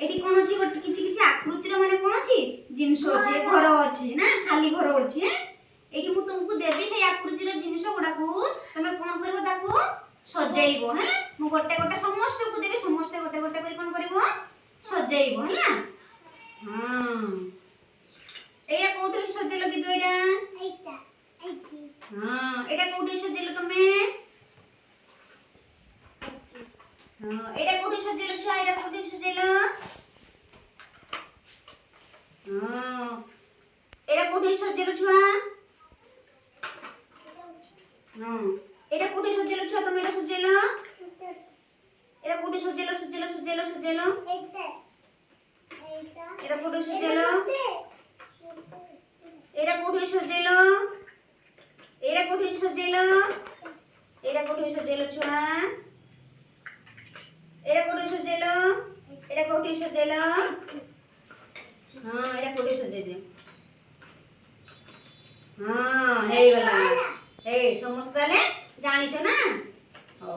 Eighty कोन अछि गोटे किछि किछि आकृतिर माने कोन अछि जिंस अछि घर अछि ना खाली घर अछि एटी मु तुमको देबी से आकृतिर जिंस गुडा को तमे कोन करबो ताको सजाइबो है मु गोटे गोटे समस्त को देबी समस्त गोटे गोटे करी कोन करबो सजाइबो है ना हां एया कोठी सजेलो कि दोइरा एटा हां एटा कोठी सजेलो तमे हां एटा कोठी सजेलो छुआ एटा कोठी सजेलो हां एटा कोठी सजेलो छुआ हां एटा कोठी सजेलो छुआ तमे एटा सजेलो एटा कोठी सजेलो सजेलो सजेलो सजेलो एटा कोठी सजेलो एटा कोठी सजेलो एटा कोठी सजेलो एटा कोठी सजेलो छुआ एटा कोठी सजेलो एटा कोठी सजेलो हां एटा कोठी सजे दे हां हे गला हे समस्त ले जानि छ ना हो।